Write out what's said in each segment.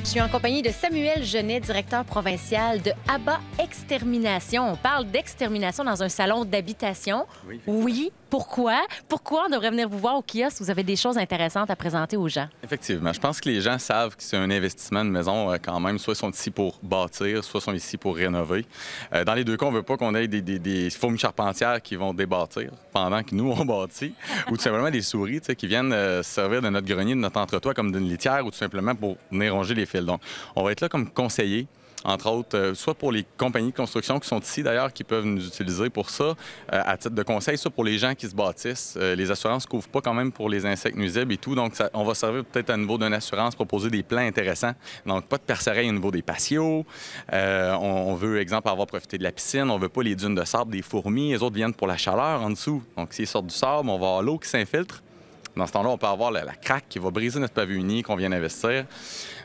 Je suis en compagnie de Samuel Genet, directeur provincial de ABBA Extermination. On parle d'extermination dans un salon d'habitation. Oui. Pourquoi? Pourquoi on devrait venir vous voir au kiosque? Vous avez des choses intéressantes à présenter aux gens. Effectivement. Je pense que les gens savent que c'est un investissement de maison quand même. Soit ils sont ici pour bâtir, soit ils sont ici pour rénover. Dans les deux cas, on ne veut pas qu'on ait des fourmis charpentières qui vont débâtir pendant que nous, on bâtit, ou tout simplement des souris qui viennent servir de notre grenier, de notre entretoit comme d'une litière, ou tout simplement pour venir ronger les fils. Donc, on va être là comme conseiller, entre autres, soit pour les compagnies de construction qui sont ici, d'ailleurs, qui peuvent nous utiliser pour ça, à titre de conseil, soit pour les gens qui se bâtissent. Les assurances ne couvrent pas quand même pour les insectes nuisibles et tout, donc on va servir peut-être à niveau d'une assurance, proposer des plans intéressants. Donc, pas de perce-oreilles au niveau des patios. On veut, exemple, avoir profité de la piscine. On veut pas les dunes de sable des fourmis. Les autres viennent pour la chaleur en dessous. Donc, s'ils sortent du sable, on va avoir l'eau qui s'infiltre. Dans ce temps-là, on peut avoir la craque qui va briser notre pavillon uni qu'on vient d'investir.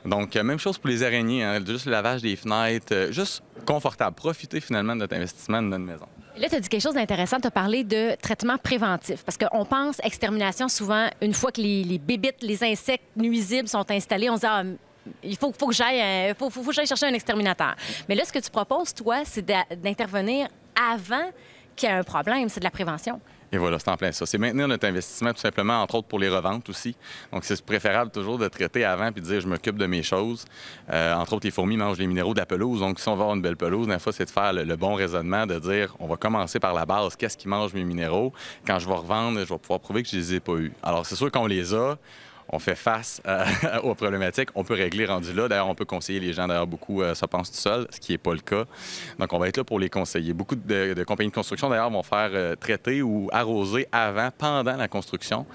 Donc, même chose pour les araignées, hein, juste le lavage des fenêtres, juste confortable. Profiter finalement de notre investissement de notre maison. Là, tu as dit quelque chose d'intéressant. Tu as parlé de traitement préventif. Parce qu'on pense extermination souvent, une fois que les bébites, les insectes nuisibles sont installés, on se dit ah, il faut que j'aille chercher un exterminateur. Mais là, ce que tu proposes, toi, c'est d'intervenir avant qu'il y ait un problème. C'est de la prévention. Et voilà, c'est en plein ça. C'est maintenir notre investissement tout simplement, entre autres pour les reventes aussi. Donc, c'est préférable toujours de traiter avant puis de dire je m'occupe de mes choses. Entre autres, les fourmis mangent les minéraux de la pelouse. Donc, si on veut avoir une belle pelouse, la fois, c'est de faire le bon raisonnement, de dire on va commencer par la base. Qu'est-ce qui mange mes minéraux? Quand je vais revendre, je vais pouvoir prouver que je les ai pas eus. Alors, c'est sûr qu'on les a. On fait face aux problématiques. On peut régler rendu là. D'ailleurs, on peut conseiller les gens, d'ailleurs, beaucoup se pensent tout seuls, ce qui n'est pas le cas. Donc, on va être là pour les conseiller. Beaucoup de compagnies de construction, d'ailleurs, vont faire traiter ou arroser avant, pendant la construction.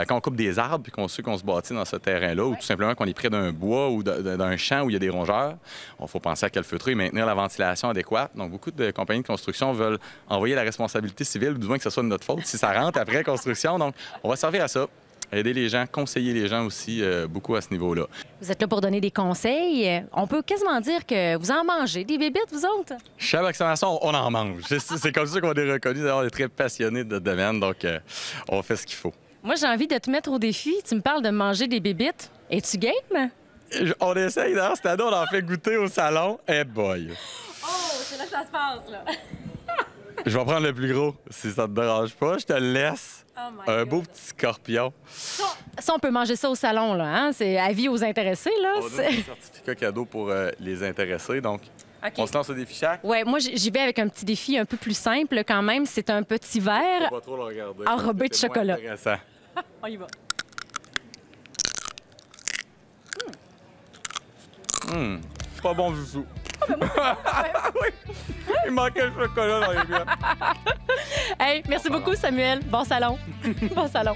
Quand on coupe des arbres puis qu'on sait qu'on se bâtit dans ce terrain-là, ou tout simplement qu'on est près d'un bois ou d'un champ où il y a des rongeurs, il faut penser à calfeutrer et maintenir la ventilation adéquate. Donc, beaucoup de compagnies de construction veulent envoyer la responsabilité civile, ou du moins que ce soit de notre faute, si ça rentre après construction. Donc, on va servir à ça. Aider les gens, conseiller les gens aussi beaucoup à ce niveau-là. Vous êtes là pour donner des conseils. On peut quasiment dire que vous en mangez des bébites, vous autres? Chez ABBA Extermination, on en mange. C'est comme ça qu'on est reconnu. D'ailleurs, on est très passionnés de notre domaine, donc on fait ce qu'il faut. Moi, j'ai envie de te mettre au défi. Tu me parles de manger des bébites. Es-tu game? On essaye, d'ailleurs, cette année, on en fait goûter au salon. Eh boy! Oh, c'est là que ça se passe, là. Je vais prendre le plus gros, si ça te dérange pas. Je te le laisse. Oh un beau petit scorpion. Ça, on peut manger ça au salon, là. Hein? C'est avis aux intéressés, là. On a un certificat cadeau pour les intéressés, donc on se lance au défi chaque. Oui, moi, j'y vais avec un petit défi un peu plus simple, quand même. C'est un petit verre pas trop le regarder, enrobé de chocolat. On y va. Pas bon du tout. Oui, il manquait le chocolat dans les gars. Hey, merci beaucoup, Samuel. Bon salon. Bon salon.